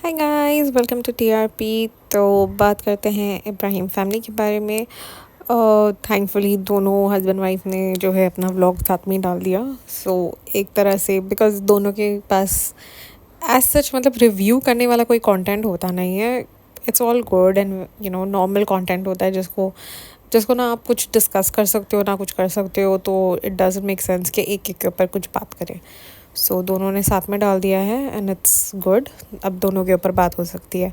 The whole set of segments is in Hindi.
Hi guys, welcome to TRP. तो बात करते हैं इब्राहिम फैमिली के बारे में। थैंकफुली दोनों हस्बैंड वाइफ ने जो है अपना व्लॉग साथ में ही डाल दिया। एक तरह से बिकॉज दोनों के पास एज सच मतलब रिव्यू करने वाला कोई कंटेंट होता नहीं है। It's all good and normal content होता है जिसको जिसको ना आप कुछ डिस्कस कर सकते हो ना कुछ कर सकते हो, तो इट डजंट मेक सेंस कि एक के ऊपर कुछ बात करें। दोनों ने साथ में डाल दिया है एंड इट्स गुड। अब दोनों के ऊपर बात हो सकती है।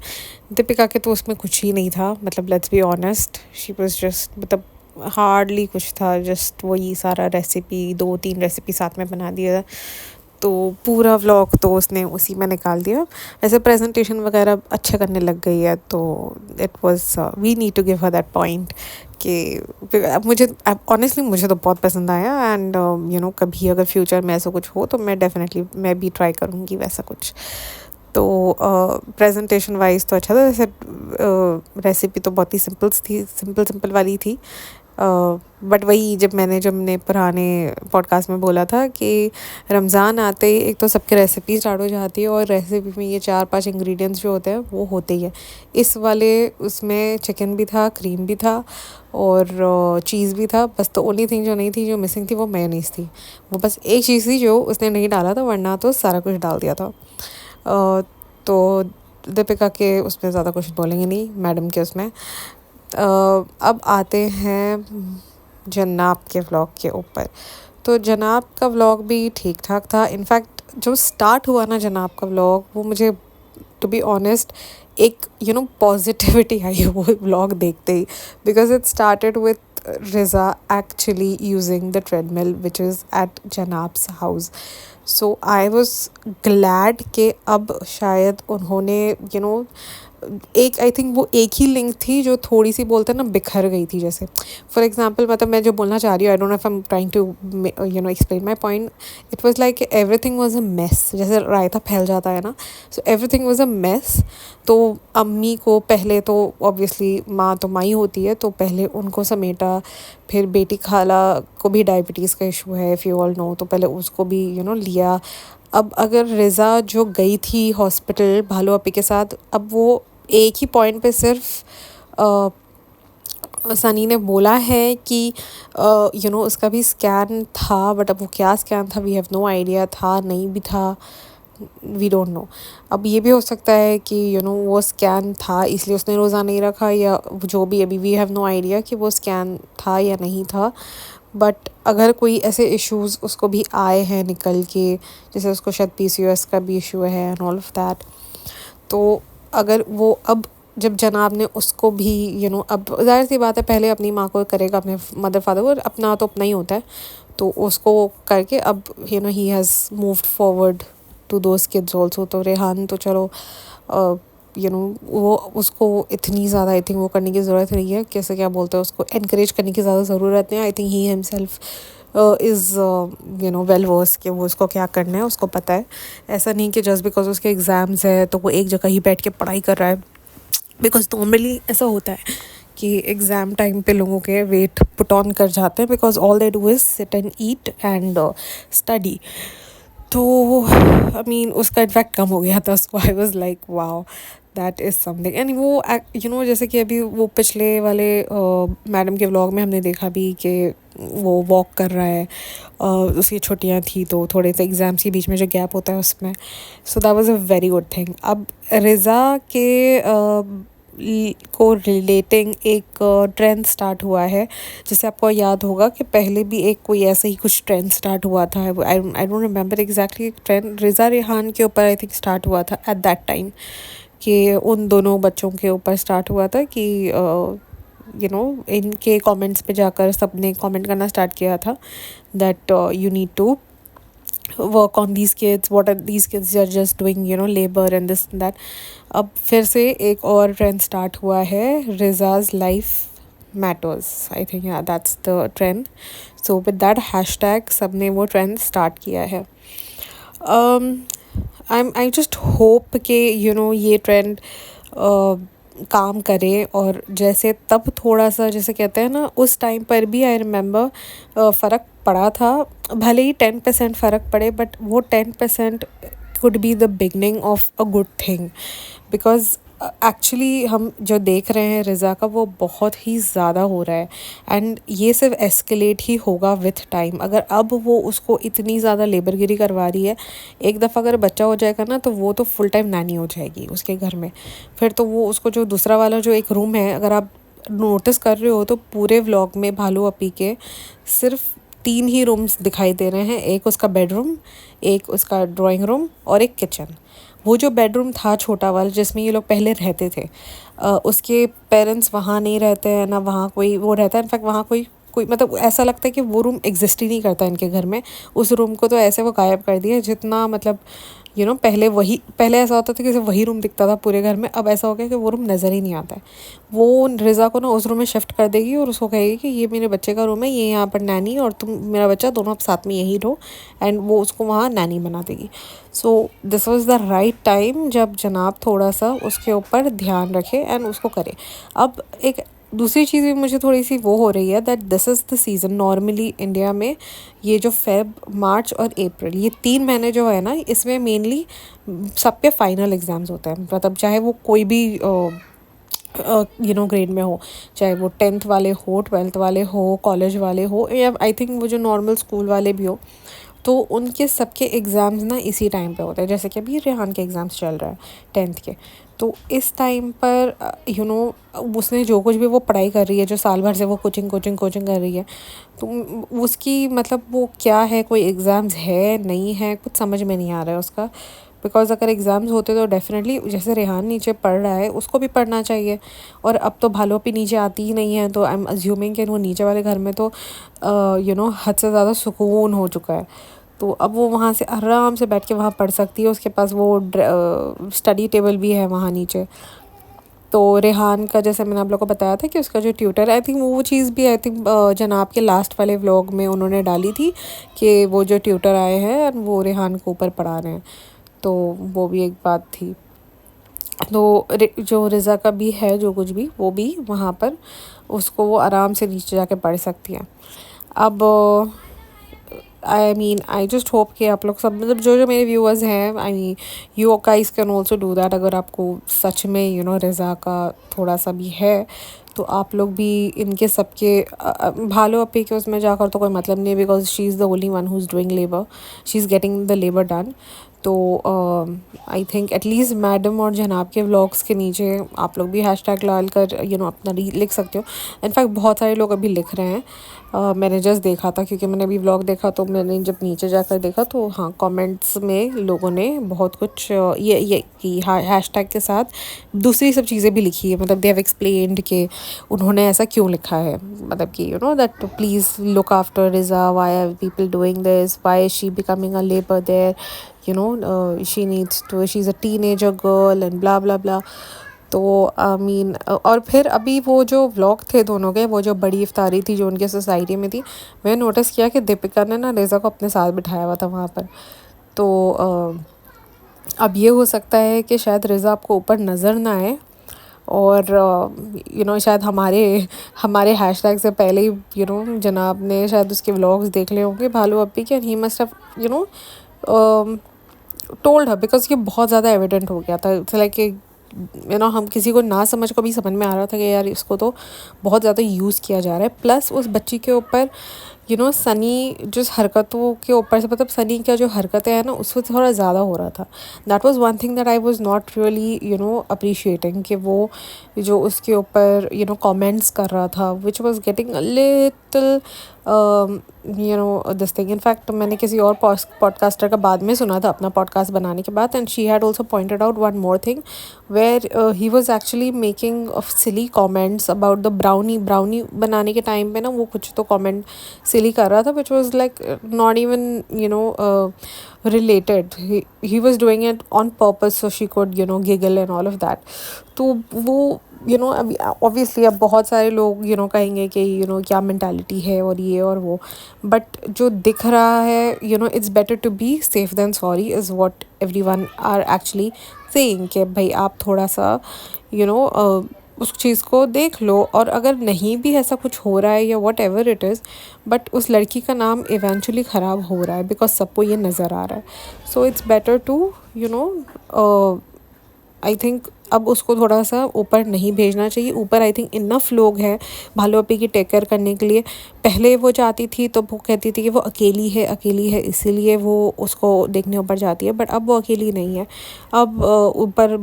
दीपिका के तो उसमें कुछ ही नहीं था, मतलब let's be honest, she was just मतलब हार्डली कुछ था, जस्ट वही सारा रेसिपी 2-3 रेसिपी साथ में बना दिया। तो पूरा व्लॉग तो उसने उसी में निकाल दिया। ऐसे प्रेजेंटेशन वगैरह अच्छे करने लग गई है, तो it was we need to give her that point कि अब मुझे ऑनेस्टली मुझे तो बहुत पसंद आया। एंड कभी अगर फ्यूचर में ऐसा कुछ हो तो मैं भी ट्राई करूँगी वैसा कुछ। तो प्रेजेंटेशन वाइज तो अच्छा था। जैसे रेसिपी तो बहुत ही सिंपल वाली थी। बट वही जब मैंने पुराने पॉडकास्ट में बोला था कि रमज़ान आते ही एक तो सबके रेसिपी स्टार्ट हो जाती है, और रेसिपी में ये 4-5 इंग्रेडिएंट्स जो होते हैं वो होते ही है। इस वाले उसमें चिकन भी था, क्रीम भी था और चीज़ भी था। बस तो ओनली थिंग जो नहीं थी, जो मिसिंग थी, वो मेयोनीज़ थी। वो बस एक चीज़ थी जो उसने नहीं डाला था, वरना तो सारा कुछ डाल दिया था। तो दीपिका के उसमें ज़्यादा कुछ बोलेंगे नहीं, मैडम के उसमें। अब आते हैं जन्नाब के व्लॉग के ऊपर। तो जनाब का व्लॉग भी ठीक ठाक था। इनफैक्ट जो स्टार्ट हुआ ना जनाब का व्लॉग, वो मुझे टू बी ऑनेस्ट एक पॉजिटिविटी आई वो व्लॉग देखते ही, because it started with Riza actually using the treadmill which is at Janab's house. So I was glad कि अब शायद उन्होंने एक आई थिंक वो एक ही लिंक थी जो थोड़ी सी बोलते हैं ना बिखर गई थी। जैसे फॉर एग्जांपल, मतलब मैं जो बोलना चाह रही हूँ, I don't know if I am trying to explain my point. It was like everything was a mess, जैसे रायता फैल जाता है ना, so everything was a mess. तो अम्मी को पहले तो ऑब्वियसली माँ तो माँ ही होती है, तो पहले उनको समेटा। फिर बेटी खाला को भी डायबिटीज़ का इशू है, इफ़ यू ऑल नो, तो पहले उसको भी लिया। अब अगर रिज़ा जो गई थी हॉस्पिटल भालू अपी के साथ, अब वो एक ही पॉइंट पे सिर्फ सनी ने बोला है कि उसका भी स्कैन था, बट अब वो क्या स्कैन था, वी हैव नो आइडिया, था नहीं भी था, वी डोंट नो। अब ये भी हो सकता है कि वो स्कैन था इसलिए उसने रोज़ा नहीं रखा, या जो भी, अभी वी हैव नो आइडिया कि वो स्कैन था या नहीं था। बट अगर कोई ऐसे इश्यूज़ उसको भी आए हैं निकल के, जैसे उसको शायद PCOS का भी इशू है एंड ऑल ऑफ दैट, तो अगर वो अब जब जनाब ने उसको भी अब ज़ाहिर सी बात है, पहले अपनी माँ को करेगा, अपने मदर फादर को, अपना तो अपना ही होता है, तो उसको करके अब he has moved forward to those kids also. तो रेहान तो चलो वो उसको इतनी ज़्यादा आई थिंक वो करने की ज़रूरत नहीं है, कैसे क्या बोलते हैं, उसको इनक्रेज करने की ज़्यादा ज़रूरत नहीं है। I think he himself is well versed कि वो उसको क्या करना है, उसको पता है। ऐसा नहीं कि जस्ट बिकॉज उसके एग्ज़ाम्स है तो वो एक जगह ही बैठ के पढ़ाई कर रहा है, बिकॉज नॉर्मली ऐसा होता है कि एग्ज़ाम टाइम पे लोगों के वेट पुट ऑन कर जाते हैं, because all they do is sit and eat and study. तो आई मीन उसका इन्फैक्ट कम हो गया था, so I was like wow, that is something. And वो जैसे कि अभी वो पिछले वाले मैडम के व्लॉग में हमने देखा भी कि वो वॉक कर रहा है। उसकी छुट्टियां थी तो थोड़े से एग्ज़ाम्स के बीच में जो गैप होता है उसमें, so that was a very good thing. अब रिज़ा के को रिलेटिंग एक ट्रेंड स्टार्ट हुआ है। जैसे आपको याद होगा कि पहले भी एक कोई ऐसे ही कुछ ट्रेंड स्टार्ट हुआ था, I don't remember exactly. Trend Riza Rehan के ऊपर आई थिंक स्टार्ट हुआ था एट दैट टाइम, कि उन दोनों बच्चों के ऊपर स्टार्ट हुआ था कि इनके कमेंट्स पे जाकर सब ने कमेंट करना स्टार्ट किया था that you need to work on these kids, what are these kids are just doing labour and this that. अब फिर से एक और ट्रेंड स्टार्ट हुआ है, Riza's life matters, I think that's the trend. So with that hashtag सब ने वो ट्रेंड स्टार्ट किया है। आई जस्ट होप कि ये ट्रेंड काम करे, और जैसे तब थोड़ा सा जैसे कहते हैं ना, उस टाइम पर भी आई रिमेंबर फ़र्क पड़ा था, भले ही 10% फ़र्क पड़े, बट वो 10% could be the beginning of a good thing. Because actually हम जो देख रहे हैं रिज़ा का, वो बहुत ही ज़्यादा हो रहा है एंड ये सिर्फ एस्केलेट ही होगा विथ टाइम। अगर अब वो उसको इतनी ज़्यादा लेबरगिरी करवा रही है, एक दफ़ा अगर बच्चा हो जाएगा ना, तो वो तो फुल टाइम नैनी हो जाएगी उसके घर में। फिर तो वो उसको जो दूसरा वाला जो एक रूम है, अगर आप नोटिस कर रहे हो तो पूरे व्लॉग में भालू अपी के सिर्फ 3 ही रूम्स दिखाई दे रहे हैं। एक उसका बेडरूम, एक उसका ड्राइंग रूम और एक किचन। वो जो बेडरूम था छोटा वाला जिसमें ये लोग पहले रहते थे, उसके पेरेंट्स वहाँ नहीं रहते हैं, ना वहाँ कोई वो रहता है। इनफैक्ट वहाँ कोई कोई मतलब ऐसा लगता है कि वो रूम एग्जिस्ट ही नहीं करता इनके घर में। उस रूम को तो ऐसे वो गायब कर दिया जितना मतलब पहले ऐसा होता था कि सिर्फ वही रूम दिखता था पूरे घर में। अब ऐसा हो गया कि वो रूम नज़र ही नहीं आता है। वो रिज़ा को ना उस रूम में शिफ्ट कर देगी और उसको कहेगी कि ये मेरे बच्चे का रूम है, ये यहाँ पर नैनी और तुम मेरा बच्चा दोनों आप साथ में यहीं रहो, एंड वो उसको वहाँ नैनी बना देगी। So this was the right time जब जनाब थोड़ा सा उसके ऊपर ध्यान रखे एंड उसको करे। अब एक दूसरी चीज़ भी मुझे थोड़ी सी वो हो रही है that this is the season. Normally India में ये जो फेब, मार्च और अप्रैल, ये 3 महीने जो है ना, इसमें मेनली सबके फाइनल एग्ज़ाम्स होते हैं। मतलब चाहे वो कोई भी ग्रेड में हो, चाहे वो 10th वाले हो, 12th वाले हो, कॉलेज वाले हो, या आई थिंक वो जो नॉर्मल स्कूल वाले भी हो, तो उनके सबके एग्ज़ाम्स ना इसी टाइम पे होते हैं। जैसे कि अभी रेहान के एग्ज़ाम्स चल रहा है 10th के, तो इस टाइम पर उसने जो कुछ भी वो पढ़ाई कर रही है, जो साल भर से वो कोचिंग कर रही है, तो उसकी मतलब वो क्या है, कोई एग्ज़ाम्स है नहीं है, कुछ समझ में नहीं आ रहा है उसका। बिकॉज़ अगर एग्ज़ाम्स होते तो डेफ़िनेटली जैसे रेहान नीचे पढ़ रहा है उसको भी पढ़ना चाहिए। और अब तो भालो भी नीचे आती ही नहीं है, तो आई एम अज्यूमिंग कि वो नीचे वाले घर में तो हद से ज़्यादा सुकून हो चुका है। तो अब वो वहाँ से आराम से बैठ के वहाँ पढ़ सकती है। उसके पास वो स्टडी टेबल भी है वहाँ नीचे। तो रेहान का जैसे मैंने आप लोग को बताया था कि उसका जो ट्यूटर है, आई थिंक वो चीज़ भी आई थिंक जनाब के लास्ट वाले व्लॉग में उन्होंने डाली थी कि वो जो ट्यूटर आए हैं वो रेहान को ऊपर पढ़ा रहे हैं। तो वो भी एक बात थी। तो जो रिज़ा का भी है जो कुछ भी, वो भी वहाँ पर उसको वो आराम से नीचे जाके पढ़ सकती है। अब आई जस्ट होप कि आप लोग सब मतलब जो मेरे व्यूअर्स हैं, I mean you guys can also do that. अगर आपको सच में रिज़ा का थोड़ा सा भी है, तो आप लोग भी इनके सबके भालो अपी के उसमें जाकर तो कोई मतलब नहीं, because she is the only one who is doing labour, she is getting the labour done. तो आई थिंक एटलीस्ट मैडम और जनाब के व्लॉग्स के नीचे आप लोग भी हैशटैग डाल कर अपना लिख सकते हो। इनफैक्ट बहुत सारे लोग अभी लिख रहे हैं। मैंने जस्ट देखा था क्योंकि मैंने अभी व्लॉग देखा, तो मैंने जब नीचे जाकर देखा तो हाँ, कमेंट्स में लोगों ने बहुत कुछ ये की हैशटैग के साथ दूसरी सब चीज़ें भी लिखी है। मतलब दे हैव एक्सप्लेन्ड कि उन्होंने ऐसा क्यों लिखा है, मतलब कि that please look after Riza, why are people doing this, why is she becoming a labour there, she needs to, she is a teenager girl and blah blah blah. तो आई मीन और फिर अभी वो जो व्लॉग थे दोनों के, वो जो बड़ी इफ्तारी थी जो उनके सोसाइटी में थी, मैंने नोटिस किया कि दीपिका ने ना रिज़ा को अपने साथ बिठाया हुआ था वहाँ पर। तो अब ये हो सकता है कि शायद रिज़ा आपको ऊपर नज़र ना आए, और शायद हमारे हैशटैग से पहले ही जनाब ने शायद उसके व्लॉग्स देख ले होंगे भालू अपी के, and he must have told her, because ये बहुत ज़्यादा एविडेंट हो गया था। इट्स लाइक हम किसी को ना समझ को भी समझ में आ रहा था कि यार इसको तो बहुत ज़्यादा यूज़ किया जा रहा है। प्लस उस बच्ची के ऊपर सनी जिस हरकतों के ऊपर से, मतलब सनी का जो हरकतें हैं ना, उसको थोड़ा ज़्यादा हो रहा था। That was one thing that I was not really appreciating, कि वो जो उसके ऊपर कमेंट्स कर रहा था, which was getting a little this thing. In fact मैंने किसी और पॉडकास्टर का बाद में सुना था अपना पॉडकास्ट बनाने के बाद, and she had also pointed out one more thing where he was actually making silly comments about the brownie बनाने के टाइम पे ना, वो कुछ तो कॉमेंट सिली कर रहा था, which was like not even related. He was doing it on purpose so she could giggle and all of that. तो वो अभी ऑब्वियसली अब बहुत सारे लोग कहेंगे कि क्या मेंटालिटी है और ये और वो, बट जो दिख रहा है it's better to be safe than sorry is what everyone are actually saying, कि भाई आप थोड़ा सा उस चीज़ को देख लो, और अगर नहीं भी ऐसा कुछ हो रहा है या what ever it is, but उस लड़की का नाम इवेंचुअली ख़राब हो रहा है बिकॉज सबको ये नज़र आ रहा है. So it's better to I think अब उसको थोड़ा सा ऊपर नहीं भेजना चाहिए. ऊपर आई थिंक इनफ लोग हैं भालू अपी की टेक केयर करने के लिए. पहले वो जाती थी तो वो कहती थी कि वो अकेली है इसीलिए वो उसको देखने ऊपर जाती है, बट अब वो अकेली नहीं है. अब ऊपर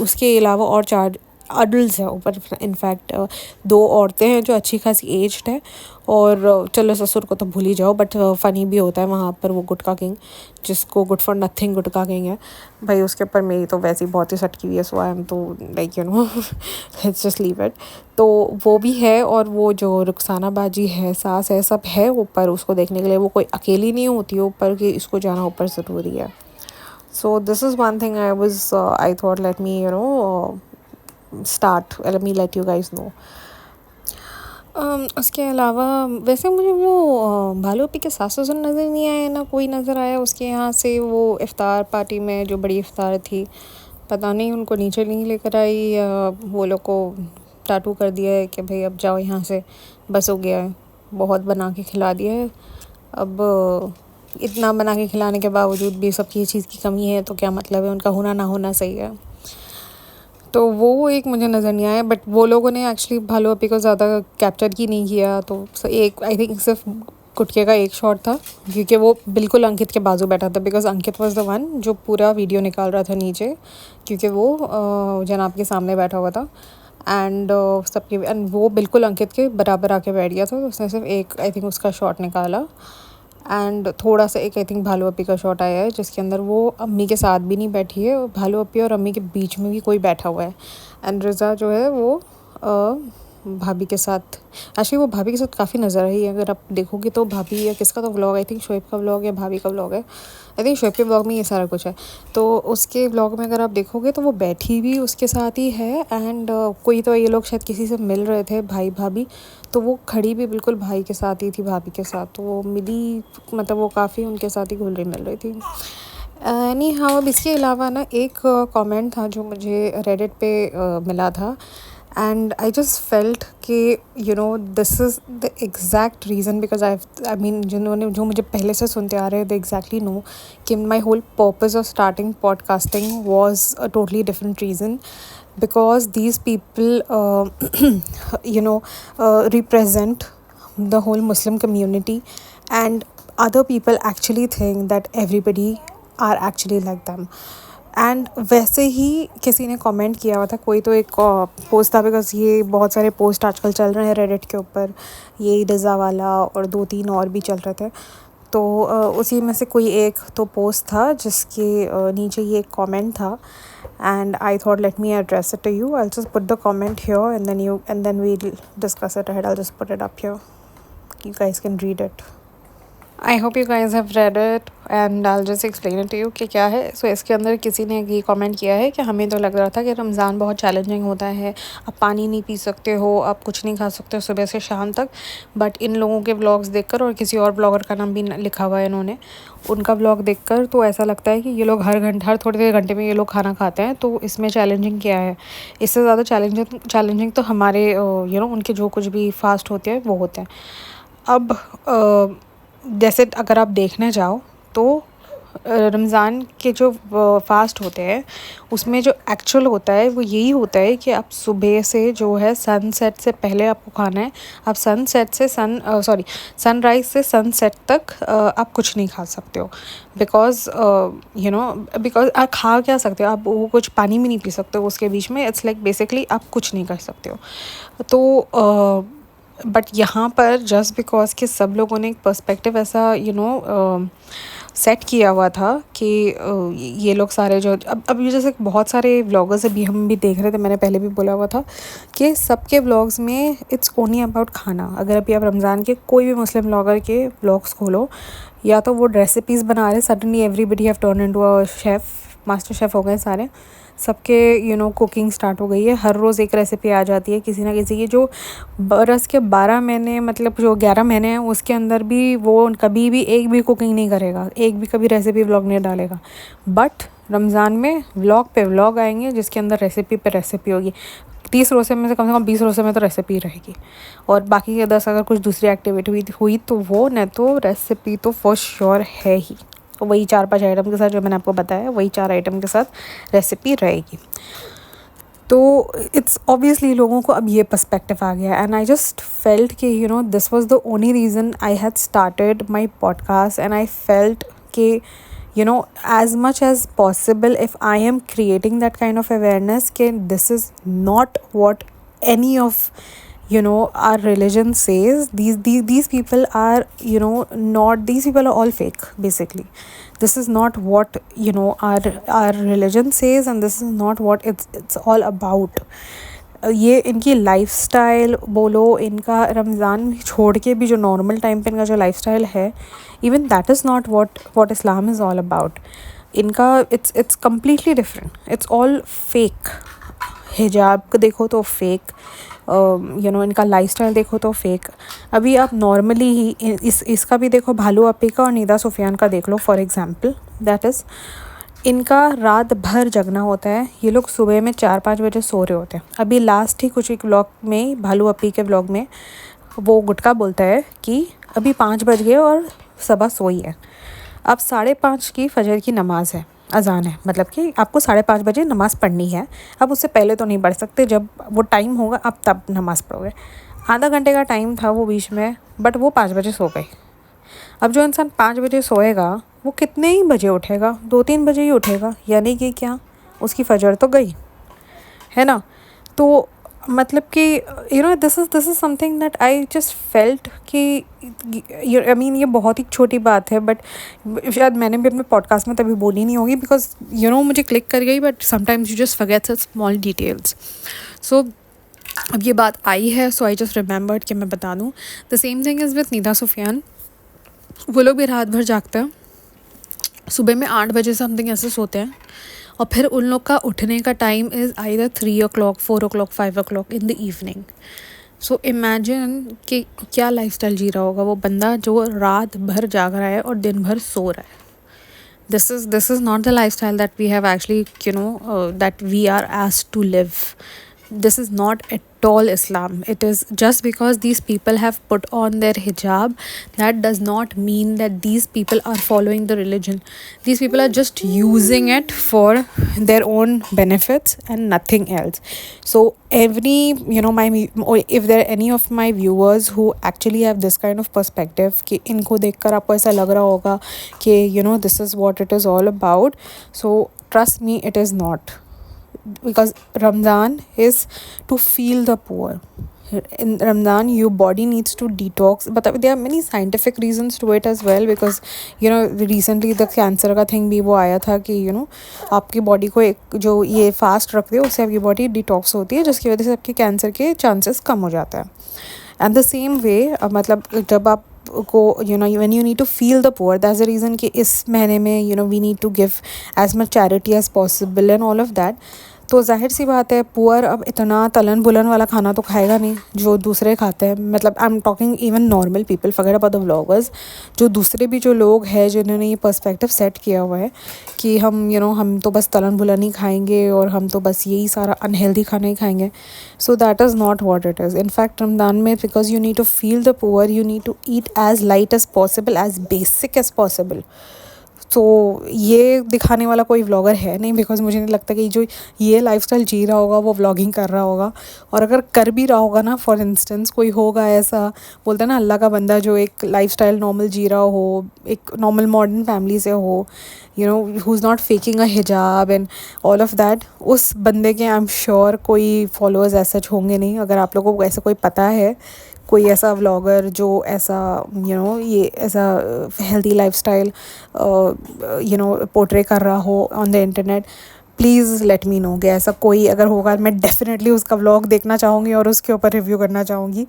उसके अलावा और 4 अडल्ट हैं ऊपर. इनफैक्ट 2 औरतें हैं जो अच्छी खासी एज्ड है. और चलो ससुर को तो भूल ही जाओ, बट फ़नी भी होता है वहाँ पर वो गुटका किंग, जिसको good for nothing gutka king है भाई. उसके ऊपर मेरी तो वैसी बहुत ही सटकी हुई है. सो आई एम तो like let's just leave it. तो वो भी है, और वो जो रुखसाना बाजी है, सास है, सब है ऊपर उसको देखने के लिए. वो कोई अकेली नहीं होती है ऊपर कि इसको जाना ऊपर ज़रूरी है. So this is one thing I thought let me start, let me let you guys know. उसके अलावा वैसे मुझे वो भालू अपी के सास ससुर नज़र नहीं आए ना, कोई नज़र आया उसके यहाँ से. वो इफ़्तार पार्टी में जो बड़ी इफ़्तार थी, पता नहीं उनको नीचे नहीं लेकर आई या वो लोग को टाटू कर दिया है कि भाई अब जाओ यहाँ से, बस हो गया है, बहुत बना के खिला दिया है. अब इतना बना के खिलाने के बावजूद भी सबकी चीज़ की कमी है तो क्या मतलब है, उनका होना ना होना सही है. तो वो एक मुझे नज़र नहीं आया. बट वो लोगों ने एक्चुअली भालू अपी को ज़्यादा कैप्चर ही नहीं किया. तो एक आई थिंक सिर्फ गुटके का एक शॉट था, क्योंकि वो बिल्कुल अंकित के बाजू बैठा था. Because Ankit was the one जो पूरा वीडियो निकाल रहा था नीचे, क्योंकि वो जनाब के सामने बैठा हुआ था. एंड वो बिल्कुल अंकित के बराबर आके बैठ गया था. तो उसने सिर्फ एक आई थिंक उसका शॉट निकाला. एंड थोड़ा सा एक आई थिंक भालू अपी का शॉट आया है जिसके अंदर वो अम्मी के साथ भी नहीं बैठी है, भालू अपी और अम्मी के बीच में भी कोई बैठा हुआ है. एंड रज़ा जो है वो भाभी के साथ, एक्चुअली वो भाभी के साथ काफ़ी नज़र आई है. अगर आप देखोगे तो भाभी या किसका तो व्लॉग, आई थिंक शोएब का व्लॉग या भाभी का व्लॉग है. आई थिंक शोएब के व्लॉग में ये सारा कुछ है. तो उसके व्लॉग में अगर आप देखोगे तो वो बैठी भी उसके साथ ही है. एंड कोई तो ये लोग शायद किसी से मिल रहे थे भाई भाभी, तो वो खड़ी भी बिल्कुल भाई के साथ ही थी, भाभी के साथ. तो वो मिली, मतलब वो काफ़ी उनके साथ ही घुल रही मिल रही थी. नहीं हाँ, अब इसके अलावा ना एक कमेंट था जो मुझे रेडिट पे मिला था. एंड आई जस्ट फेल्ट कि this is the exact reason, because I mean जिन्होंने जो मुझे पहले से सुनते आ रहे हैं दे एग्जैक्टली नो कि my whole purpose of starting podcasting was a totally different reason. Because these people represent the whole Muslim community, and other people actually think that everybody are actually like them. And वैसे ही किसी ने कमेंट किया हुआ था, कोई तो एक पोस्ट था, बिकॉज ये बहुत सारे पोस्ट आजकल चल रहे हैं रेडिट के ऊपर, ये रज़ा वाला और 2-3 और भी चल रहे थे. तो उसी में से कोई एक तो पोस्ट था जिसके नीचे ये एक कमेंट था. And I thought let me address it to you. I'll just put the comment here and then we'll discuss it ahead. I'll just put it up here. You guys can read it. I hope you guys have read it and I'll just explain it to you कि क्या है. सो इसके अंदर किसी ने ये कमेंट किया है कि हमें तो लग रहा था कि रमज़ान बहुत चैलेंजिंग होता है, आप पानी नहीं पी सकते हो, आप कुछ नहीं खा सकते हो सुबह से शाम तक. बट इन लोगों के व्लॉग्स देखकर, और किसी और ब्लॉगर का नाम भी लिखा हुआ है इन्होंने, उनका व्लॉग देखकर तो ऐसा लगता है कि ये लोग हर थोड़े घंटे में ये लोग खाना खाते हैं. तो इसमें चैलेंजिंग क्या है? इससे ज़्यादा चैलेंजिंग तो हमारे उनके जो कुछ भी फास्ट होते हैं वो होते हैं. अब जैसे अगर आप देखने जाओ तो रमज़ान के जो फास्ट होते हैं उसमें जो एक्चुअल होता है वो यही होता है कि आप सुबह से जो है सनसेट से पहले आपको खाना है. आप सनसेट से सनराइज़ से सनसेट तक आप कुछ नहीं खा सकते हो. बिकॉज बिकॉज आप खा क्या सकते हो, आप वो कुछ पानी भी नहीं पी सकते हो उसके बीच में. इट्स लाइक बेसिकली आप कुछ नहीं कर सकते हो. तो बट यहाँ पर जस्ट बिकॉज कि सब लोगों ने एक पर्सपेक्टिव ऐसा सेट किया हुआ था कि ये लोग सारे जो अब ये जैसे बहुत सारे व्लॉगर्स अभी हम भी देख रहे थे, मैंने पहले भी बोला हुआ था कि सबके व्लॉग्स में इट्स ओनली अबाउट खाना. अगर अभी आप रमज़ान के कोई भी मुस्लिम व्लॉगर के व्लॉग्स खोलो, या तो वो रेसिपीज़ बना रहे, suddenly everybody have turn into a chef, master chef हो गए सारे, सबके कुकिंग स्टार्ट हो गई है. हर रोज़ एक रेसिपी आ जाती है किसी ना किसी की. जो बरस के 12 महीने, मतलब जो 11 महीने हैं उसके अंदर भी वो कभी भी एक भी कुकिंग नहीं करेगा, एक भी कभी रेसिपी व्लॉग नहीं डालेगा. बट रमज़ान में व्लॉग पे व्लॉग आएंगे जिसके अंदर रेसिपी पे रेसिपी होगी. 30 रोज़े में से कम 20 रोज़े में तो रेसिपी रहेगी, और बाकी के 10 अगर कुछ दूसरी एक्टिविटी हुई तो वो न तो रेसिपी तो फॉर श्योर है ही, वही 4-5 आइटम के साथ जो मैंने आपको बताया, वही 4 आइटम के साथ रेसिपी रहेगी। तो इट्स ऑब्वियसली लोगों को अब ये पर्सपेक्टिव आ गया, एंड आई जस्ट फेल्ट कि this was the only reason I had started my podcast, and I felt कि as much as possible, if I am creating that kind of awareness कि this is not what any of our religion says. These people are not, these people are all fake basically. This is not what our religion says, and this is not what it's all about. ये इनकी लाइफस्टाइल बोलो, इनका रमज़ान छोड़ के भी जो नॉर्मल टाइम पे इनका जो लाइफस्टाइल है, even that is not what Islam is all about. इनका it's completely different. It's all fake. हिजाब को देखो तो फेक, इनका लाइफस्टाइल देखो तो फेक. अभी आप नॉर्मली ही इसका भी देखो, भालू अपी का और निदा सुफियान का देख लो फॉर एग्ज़ाम्पल. दैट इज़, इनका रात भर जगना होता है. ये लोग सुबह में 4-5 बजे सो रहे होते हैं. अभी लास्ट ही कुछ एक व्लॉग में, भालू अपी के व्लॉग में, वो गुटका बोलता है कि अभी 5 बज गए और सबा सोई है. अब 5:30 की फजर की नमाज़ है, अज़ान है, मतलब कि आपको 5:30 बजे नमाज़ पढ़नी है. अब उससे पहले तो नहीं पढ़ सकते, जब वो टाइम होगा आप तब नमाज़ पढ़ोगे. आधा घंटे का टाइम था वो बीच में, बट वो 5 बजे सो गए. अब जो इंसान 5 बजे सोएगा वो कितने ही बजे उठेगा? 2-3 बजे ही उठेगा. यानी कि क्या, उसकी फजर तो गई है ना. तो मतलब कि this is something that I just felt कि आई मीन ये बहुत ही छोटी बात है, बट शायद मैंने भी अपने पॉडकास्ट में तभी बोली नहीं होगी, बिकॉज मुझे क्लिक कर गई. But sometimes you just forget such small details. So अब ये बात आई है, सो आई जस्ट रिमेंबर्ड कि मैं बता दूँ. The same thing is with Nida Sufiyan. वो लोग भी रात भर जागते हैं. सुबह में 8 बजे समथिंग ऐसे सोते हैं, और फिर उन लोग का उठने का time is either 3 o'clock, 4 o'clock, 5 o'clock in the evening. So imagine कि क्या लाइफस्टाइल जी रहा होगा वो बंदा जो रात भर जाग रहा है और दिन भर सो रहा है. This is not the lifestyle that we have actually, that we are asked to live. This is not at all Islam. It is just because these people have put on their hijab, that does not mean that these people are following the religion. These people are just using it for their own benefits and nothing else. So every, if there are any of my viewers who actually have this kind of perspective कि इनको देखकर आपको ऐसा लग रहा होगा कि this is what it is all about, so trust me, it is not. Because Ramadan is to feel the poor. In Ramadan your body needs to detox, but there are many scientific reasons to it as well, because recently the cancer का thing भी वो आया था कि आपकी बॉडी को एक जो ये फास्ट रखते हो उससे आपकी बॉडी डिटॉक्स होती है, जिसकी वजह से आपके कैंसर के चांसेस कम हो जाता है. एंड द सेम वे मतलब जब आप को when you need to feel the poor, that's the reason कि इस महीने में we need to give as much charity as possible and all of that. तो जाहिर सी बात है, पुअर अब इतना तलन बुलन वाला खाना तो खाएगा नहीं जो दूसरे खाते हैं. मतलब I am talking even normal people, forget about the vloggers. जो दूसरे भी जो लोग हैं जिन्होंने ये पर्सपेक्टिव सेट किया हुआ है कि हम हम तो बस तलन बुलन ही खाएंगे और हम तो बस यही सारा अनहेल्दी खाना ही खाएंगे. So that is not what it is. In fact Ramadan में, because you need to feel the poor, you need to eat as light as possible, as basic as possible. तो ये दिखाने वाला कोई व्लॉगर है नहीं, बिकॉज मुझे नहीं लगता कि जो ये लाइफस्टाइल जी रहा होगा वो व्लॉगिंग कर रहा होगा. और अगर कर भी रहा होगा ना, फॉर इंस्टेंस कोई होगा ऐसा, बोलते हैं ना अल्लाह का बंदा जो एक लाइफस्टाइल नॉर्मल जी रहा हो, एक नॉर्मल मॉडर्न फैमिली से हो, हु इज़ नॉट फेकिंग अ हिजाब एंड ऑल ऑफ दैट, उस बंदे के आई एम श्योर कोई फॉलोअर्स ऐसे होंगे नहीं. अगर आप लोगों को ऐसा कोई पता है, कोई ऐसा व्लॉगर जो ऐसा ये ऐसा हेल्दी लाइफस्टाइल पोर्ट्रे कर रहा हो on the internet, please let me no. कि ऐसा कोई अगर होगा, मैं डेफिनेटली उसका व्लॉग देखना चाहूँगी और उसके ऊपर रिव्यू करना चाहूँगी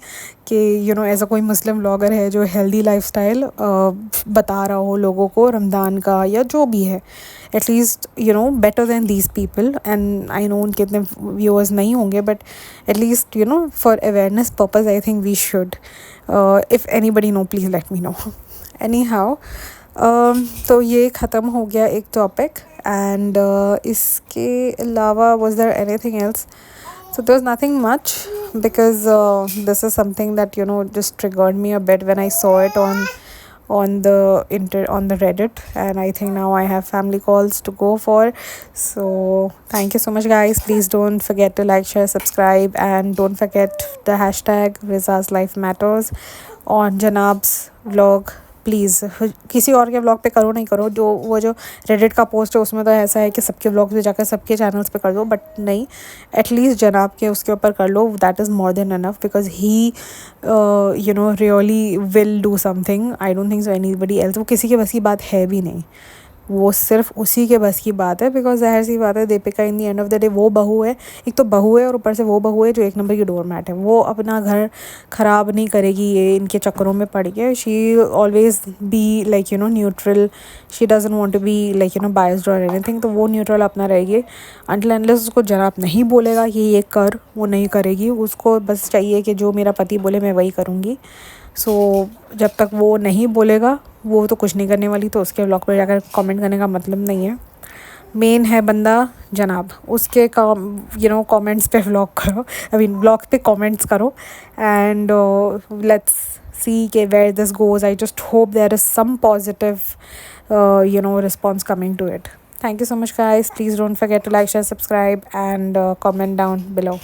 कि ऐसा कोई मुस्लिम व्लॉगर है जो हेल्दी लाइफस्टाइल बता रहा हो लोगों को रमज़ान का, या जो भी है, at least better than these people. And I know उनके इतने व्यूअर्स नहीं होंगे, but at least for awareness purpose I think we should. If anybody know, please let me know. Anyhow, तो ये ख़त्म हो गया एक टॉपिक. एंड इसके अलावा was there anything else? So there was nothing much because this is something that just triggered me a bit when I saw it on the Reddit, and I think now I have family calls to go for. So thank you so much, guys. Please don't forget to like, share, subscribe, and don't forget the hashtag Riza's Life Matters on Janab's vlog. Please किसी और के व्लॉग पे करो नहीं करो, जो वो जो रेडिट का पोस्ट है उसमें तो ऐसा है कि सबके व्लॉग पे जाकर सबके चैनल्स पे कर दो, बट नहीं, एटलीस्ट जनाब के उसके ऊपर कर लो. That is more than enough because he really will do something. I don't think so anybody else. वो किसी के बस की बात है भी नहीं, वो सिर्फ उसी के बस की बात है. बिकॉज ज़ाहिर सी बात है, Deepika in the end of the day वो बहू है, एक तो बहू है और ऊपर से वो बहू है जो एक नंबर की डोर मैट है. वो अपना घर ख़राब नहीं करेगी ये इनके चक्करों में पड़ के. She always be like neutral. She doesn't want to be like biased और एनीथिंग. तो वो न्यूट्रल अपना रहेगी अनटिल अनलेस उसको जनाब नहीं बोलेगा कि ये कर, वो नहीं करेगी. उसको बस चाहिए कि जो मेरा पति बोले मैं वही करूँगी. सो जब तक वो नहीं बोलेगा वो तो कुछ नहीं करने वाली. तो उसके व्लॉग पर जाकर कमेंट करने का मतलब नहीं है. मेन है बंदा जनाब, उसके कमेंट्स पे व्लॉग करो, आई मीन व्लॉग पे कमेंट्स करो. एंड लेट्स सी के where this goes. I just hope there is some positive response coming to it. Thank you so much, guys. Please don't forget to like, share, subscribe, and comment down below.